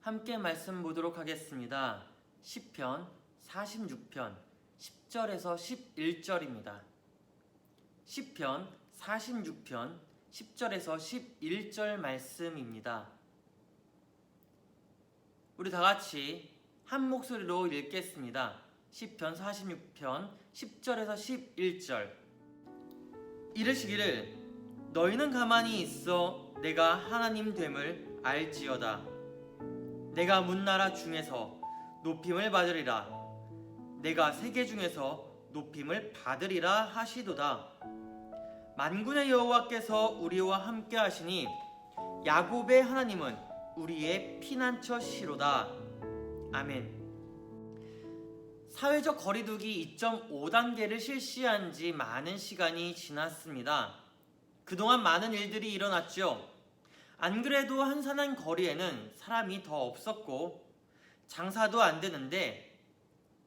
함께 말씀 보도록 하겠습니다. 시편 46편 10절에서 11절입니다. 시편 46편 10절에서 11절 말씀입니다. 우리 다 같이 한 목소리로 읽겠습니다. 시편 46편 10절에서 11절. 이르시기를 너희는 가만히 있어 내가 하나님 됨을 알지어다. 내가 문나라 중에서 높임을 받으리라. 내가 세계 중에서 높임을 받으리라 하시도다. 만군의 여호와께서 우리와 함께 하시니 야곱의 하나님은 우리의 피난처시로다. 아멘. 사회적 거리두기 2.5단계를 실시한 지 많은 시간이 지났습니다. 그동안 많은 일들이 일어났죠. 안 그래도 한산한 거리에는 사람이 더 없었고 장사도 안 되는데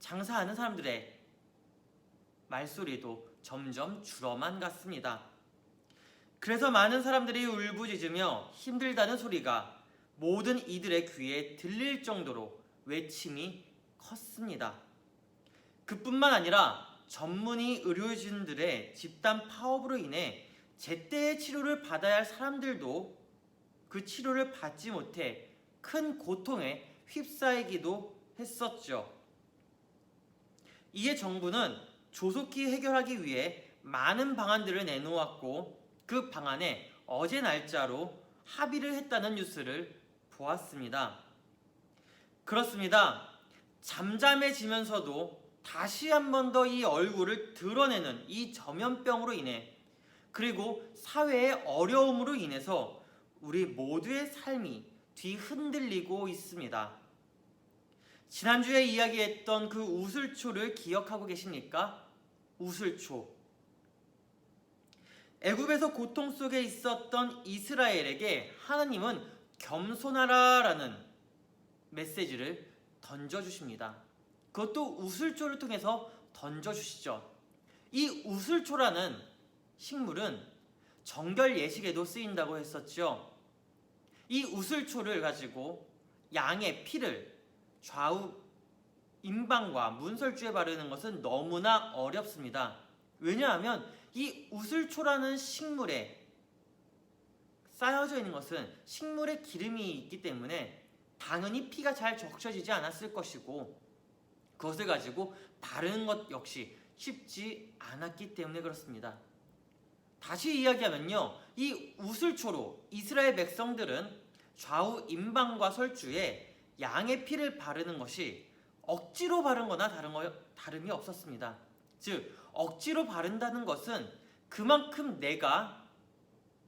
장사하는 사람들의 말소리도 점점 줄어만 갔습니다. 그래서 많은 사람들이 울부짖으며 힘들다는 소리가 모든 이들의 귀에 들릴 정도로 외침이 컸습니다. 그뿐만 아니라 전문의 의료진들의 집단 파업으로 인해 제때의 치료를 받아야 할 사람들도 그 치료를 받지 못해 큰 고통에 휩싸이기도 했었죠. 이에 정부는 조속히 해결하기 위해 많은 방안들을 내놓았고 그 방안에 어제 날짜로 합의를 했다는 뉴스를 보았습니다. 그렇습니다. 잠잠해지면서도 다시 한 번 더 이 얼굴을 드러내는 이 전염병으로 인해 그리고 사회의 어려움으로 인해서 우리 모두의 삶이 뒤흔들리고 있습니다. 지난주에 이야기했던 그 우슬초를 기억하고 계십니까? 우슬초. 애굽에서 고통 속에 있었던 이스라엘에게 하나님은 겸손하라라는 메시지를 던져주십니다. 그것도 우슬초를 통해서 던져주시죠. 이 우슬초라는 식물은 정결 예식에도 쓰인다고 했었죠. 이 우슬초를 가지고 양의 피를 좌우 임방과 문설주에 바르는 것은 너무나 어렵습니다. 왜냐하면 이 우슬초라는 식물에 쌓여져 있는 것은 식물의 기름이 있기 때문에 당연히 피가 잘 적셔지지 않았을 것이고 그것을 가지고 바르는 것 역시 쉽지 않았기 때문에 그렇습니다. 다시 이야기하면요, 이 우슬초로 이스라엘 백성들은 좌우 임방과 설주에 양의 피를 바르는 것이 억지로 바른 거나 다름이 없었습니다. 즉 억지로 바른다는 것은 그만큼 내가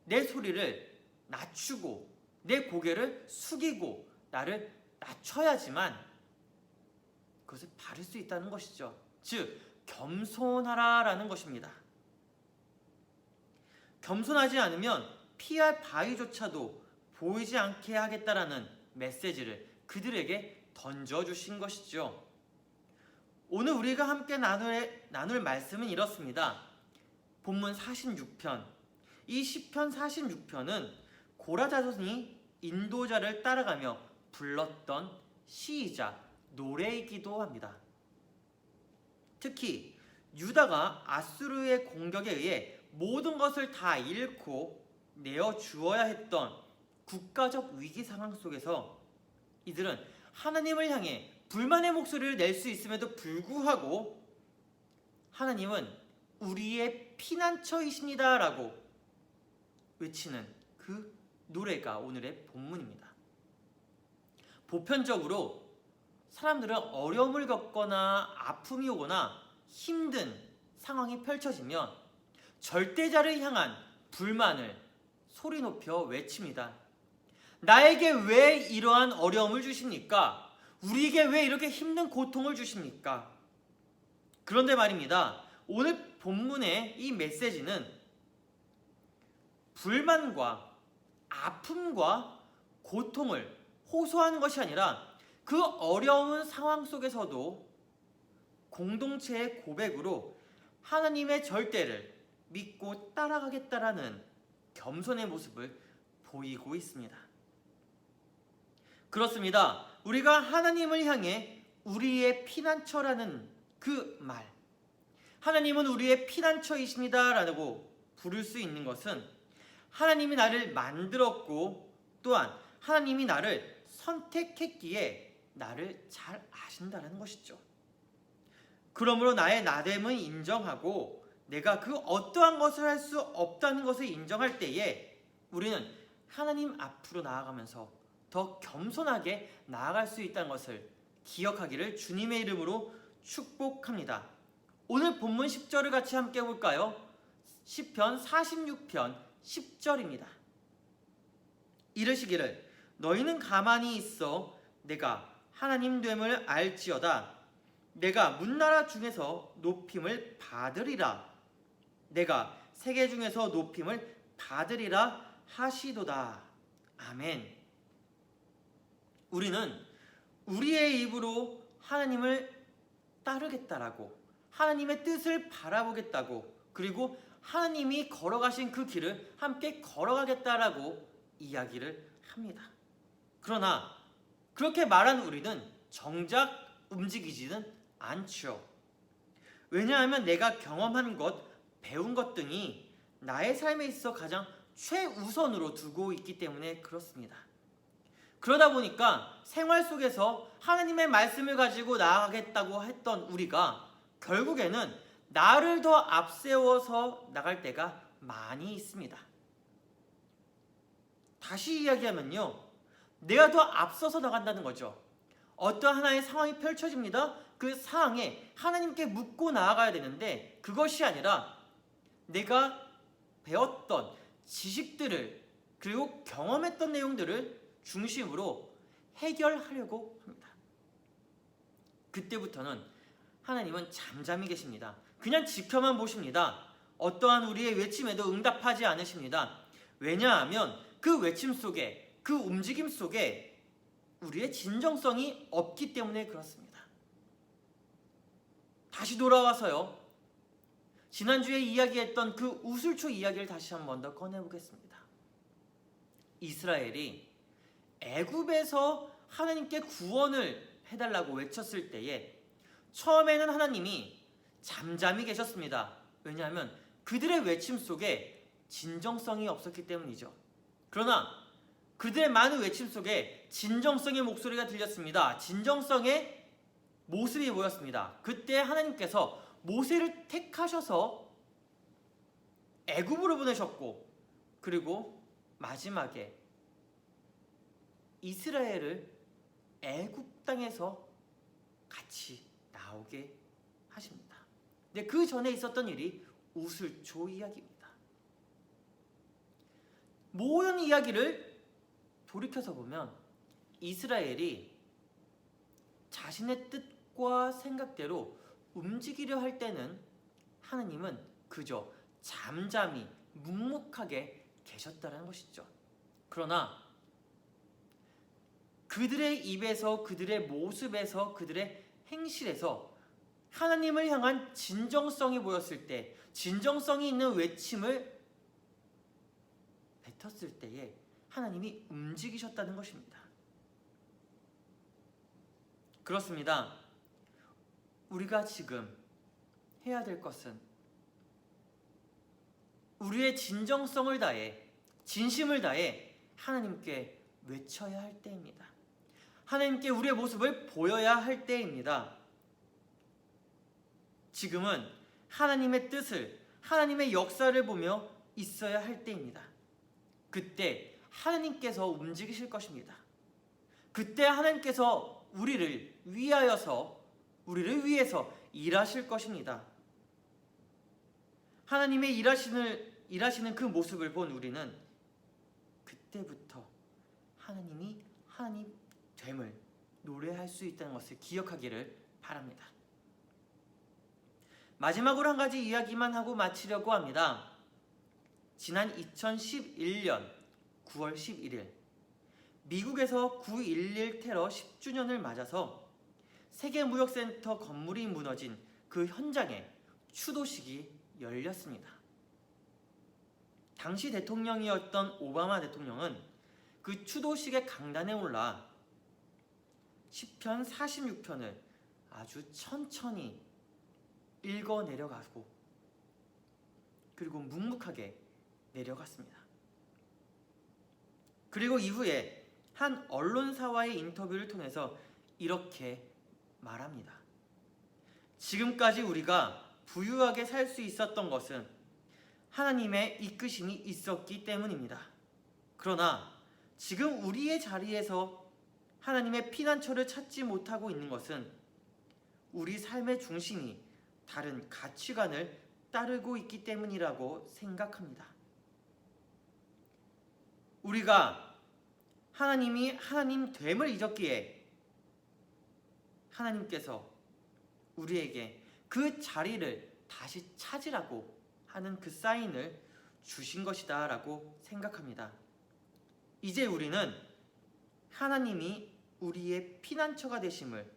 내 소리를 낮추고 내 고개를 숙이고 나를 낮춰야지만 그것을 바를 수 있다는 것이죠. 즉 겸손하라라는 것입니다. 겸손하지 않으면 피할 바위조차도 보이지 않게 하겠다라는 메시지를 그들에게 던져주신 것이죠. 오늘 우리가 함께 나눌 말씀은 이렇습니다. 본문 46편. 이 시편 46편은 고라 자손이 인도자를 따라가며 불렀던 시이자 노래이기도 합니다. 특히 유다가 아수르의 공격에 의해 모든 것을 다 잃고 내어주어야 했던 국가적 위기 상황 속에서 이들은 하나님을 향해 불만의 목소리를 낼 수 있음에도 불구하고 하나님은 우리의 피난처이십니다 라고 외치는 그 노래가 오늘의 본문입니다. 보편적으로 사람들은 어려움을 겪거나 아픔이 오거나 힘든 상황이 펼쳐지면 절대자를 향한 불만을 소리 높여 외칩니다. 나에게 왜 이러한 어려움을 주십니까? 우리에게 왜 이렇게 힘든 고통을 주십니까? 그런데 말입니다. 오늘 본문의 이 메시지는 불만과 아픔과 고통을 호소하는 것이 아니라 그 어려운 상황 속에서도 공동체의 고백으로 하나님의 절대를 믿고 따라가겠다라는 겸손의 모습을 보이고 있습니다. 그렇습니다. 우리가 하나님을 향해 우리의 피난처라는 그 말, 하나님은 우리의 피난처이십니다라고 부를 수 있는 것은 하나님이 나를 만들었고 또한 하나님이 나를 선택했기에 나를 잘 아신다는 것이죠. 그러므로 나의 나됨을 인정하고 내가 그 어떠한 것을 할 수 없다는 것을 인정할 때에 우리는 하나님 앞으로 나아가면서 더 겸손하게 나아갈 수 있다는 것을 기억하기를 주님의 이름으로 축복합니다. 오늘 본문 10절을 같이 함께 볼까요? 시편 46편 10절입니다. 이르시기를 너희는 가만히 있어 내가 하나님 됨을 알지어다. 내가 문나라 중에서 높임을 받으리라. 내가 세계 중에서 높임을 받으리라 하시도다. 아멘. 우리는 우리의 입으로 하나님을 따르겠다라고, 하나님의 뜻을 바라보겠다고, 그리고 하나님이 걸어가신 그 길을 함께 걸어가겠다라고 이야기를 합니다. 그러나 그렇게 말한 우리는 정작 움직이지는 않죠. 왜냐하면 내가 경험한 것, 배운 것 등이 나의 삶에 있어 가장 최우선으로 두고 있기 때문에 그렇습니다. 그러다 보니까 생활 속에서 하나님의 말씀을 가지고 나아가겠다고 했던 우리가 결국에는 나를 더 앞세워서 나갈 때가 많이 있습니다. 다시 이야기하면요, 내가 더 앞서서 나간다는 거죠. 어떤 하나의 상황이 펼쳐집니다. 그 상황에 하나님께 묻고 나아가야 되는데 그것이 아니라 내가 배웠던 지식들을 그리고 경험했던 내용들을 중심으로 해결하려고 합니다. 그때부터는 하나님은 잠잠히 계십니다. 그냥 지켜만 보십니다. 어떠한 우리의 외침에도 응답하지 않으십니다. 왜냐하면 그 외침 속에, 그 움직임 속에 우리의 진정성이 없기 때문에 그렇습니다. 다시 돌아와서요, 지난주에 이야기했던 그 우슬초 이야기를 다시 한 번 더 꺼내보겠습니다. 이스라엘이 애굽에서 하나님께 구원을 해달라고 외쳤을 때에 처음에는 하나님이 잠잠히 계셨습니다. 왜냐하면 그들의 외침 속에 진정성이 없었기 때문이죠. 그러나 그들의 많은 외침 속에 진정성의 목소리가 들렸습니다. 진정성의 모습이 보였습니다. 그때 하나님께서 모세를 택하셔서 애굽으로 보내셨고, 그리고 마지막에 이스라엘을 애굽 땅에서 같이 나오게 하십니다. 근데 그 전에 있었던 일이 우슬초 이야기입니다. 모든 이야기를 돌이켜서 보면 이스라엘이 자신의 뜻과 생각대로 움직이려 할 때는 하나님은 그저 잠잠히 묵묵하게 계셨다는 것이죠. 그러나 그들의 입에서, 그들의 모습에서, 그들의 행실에서 하나님을 향한 진정성이 보였을 때, 진정성이 있는 외침을 뱉었을 때에 하나님이 움직이셨다는 것입니다. 그렇습니다. 우리가 지금 해야 될 것은 우리의 진정성을 다해, 진심을 다해 하나님께 외쳐야 할 때입니다. 하나님께 우리의 모습을 보여야 할 때입니다. 지금은 하나님의 뜻을, 하나님의 역사를 보며 있어야 할 때입니다. 그때 하나님께서 움직이실 것입니다. 그때 하나님께서 우리를 위해서 일하실 것입니다. 하나님의 일하시는 그 모습을 본 우리는 그때부터 하나님이 하나님 됨을 노래할 수 있다는 것을 기억하기를 바랍니다. 마지막으로 한 가지 이야기만 하고 마치려고 합니다. 지난 2011년 9월 11일 미국에서 9.11 테러 10주년을 맞아서 세계무역센터 건물이 무너진 그 현장에 추도식이 열렸습니다. 당시 대통령이었던 오바마 대통령은 그 추도식의 강단에 올라 시편 46편을 아주 천천히 읽어 내려가고 그리고 묵묵하게 내려갔습니다. 그리고 이후에 한 언론사와의 인터뷰를 통해서 이렇게 말합니다. 지금까지 우리가 부유하게 살 수 있었던 것은 하나님의 이끄심이 있었기 때문입니다. 그러나 지금 우리의 자리에서 하나님의 피난처를 찾지 못하고 있는 것은 우리 삶의 중심이 다른 가치관을 따르고 있기 때문이라고 생각합니다. 우리가 하나님이 하나님 됨을 잊었기에 하나님께서 우리에게 그 자리를 다시 찾으라고 하는 그 사인을 주신 것이다 라고 생각합니다. 이제 우리는 하나님이 우리의 피난처가 되심을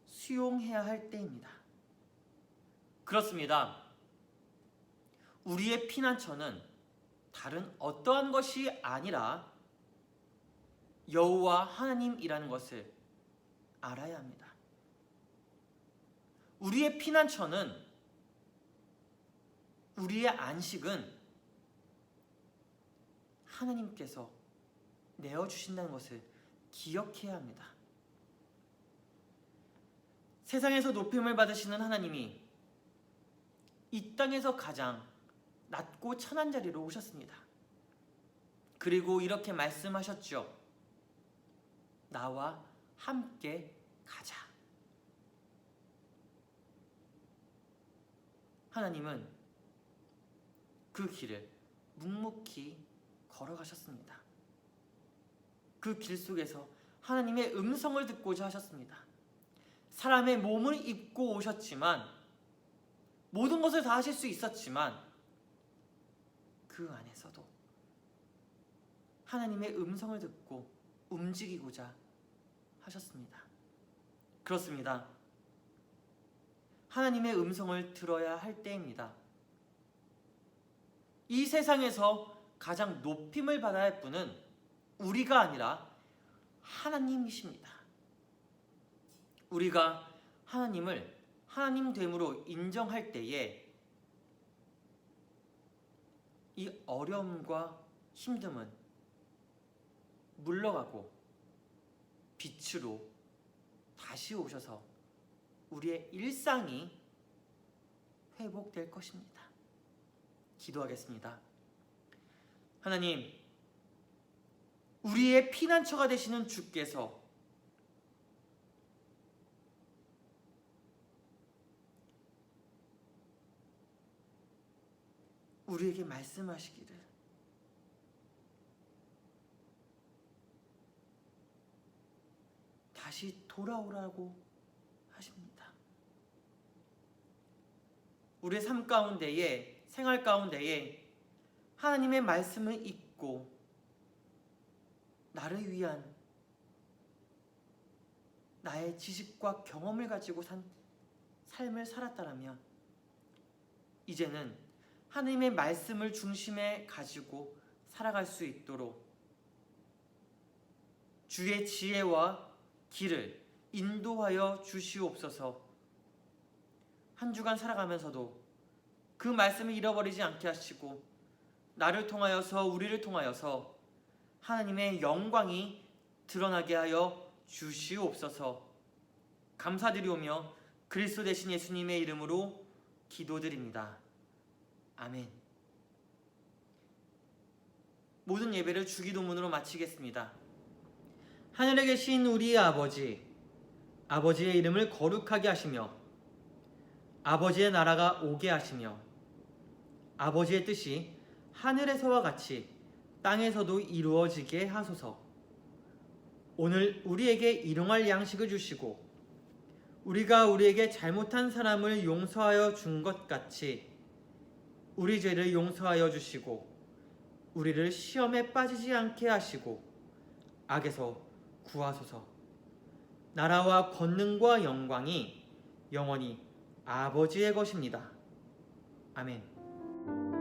수용해야 할 때입니다. 그렇습니다. 우리의 피난처는 다른 어떠한 것이 아니라 여호와 하나님이라는 것을 알아야 합니다. 우리의 피난처는, 우리의 안식은 하나님께서 내어주신다는 것을 기억해야 합니다. 세상에서 높임을 받으시는 하나님이 이 땅에서 가장 낮고 천한 자리로 오셨습니다. 그리고 이렇게 말씀하셨죠. 나와 함께 가자. 하나님은 그 길을 묵묵히 걸어가셨습니다. 그 길 속에서 하나님의 음성을 듣고자 하셨습니다. 사람의 몸을 입고 오셨지만, 모든 것을 다 하실 수 있었지만 그 안에서도 하나님의 음성을 듣고 움직이고자 하셨습니다. 그렇습니다. 하나님의 음성을 들어야 할 때입니다. 이 세상에서 가장 높임을 받아야 할 분은 우리가 아니라 하나님이십니다. 우리가 하나님을 하나님 됨으로 인정할 때에 이 어려움과 힘듦은 물러가고 빛으로 다시 오셔서 우리의 일상이 회복될 것입니다. 기도하겠습니다. 하나님, 우리의 피난처가 되시는 주께서 우리에게 말씀하시기를 다시 돌아오라고 하십니다. 우리의 삶 가운데에, 생활 가운데에 하나님의 말씀을 읽고 나를 위한 나의 지식과 경험을 가지고 산 삶을 살았다라면 이제는 하나님의 말씀을 중심에 가지고 살아갈 수 있도록 주의 지혜와 길을 인도하여 주시옵소서. 한 주간 살아가면서도 그 말씀을 잃어버리지 않게 하시고 나를 통하여서, 우리를 통하여서 하나님의 영광이 드러나게 하여 주시옵소서. 감사드리오며 그리스도 되신 예수님의 이름으로 기도드립니다. 아멘. 모든 예배를 주기도문으로 마치겠습니다. 하늘에 계신 우리 아버지, 아버지의 이름을 거룩하게 하시며 아버지의 나라가 오게 하시며 아버지의 뜻이 하늘에서와 같이 땅에서도 이루어지게 하소서. 오늘 우리에게 일용할 양식을 주시고 우리가 우리에게 잘못한 사람을 용서하여 준 것 같이 우리 죄를 용서하여 주시고 우리를 시험에 빠지지 않게 하시고 악에서 구하소서. 나라와 권능과 영광이 영원히 아버지의 것입니다. 아멘.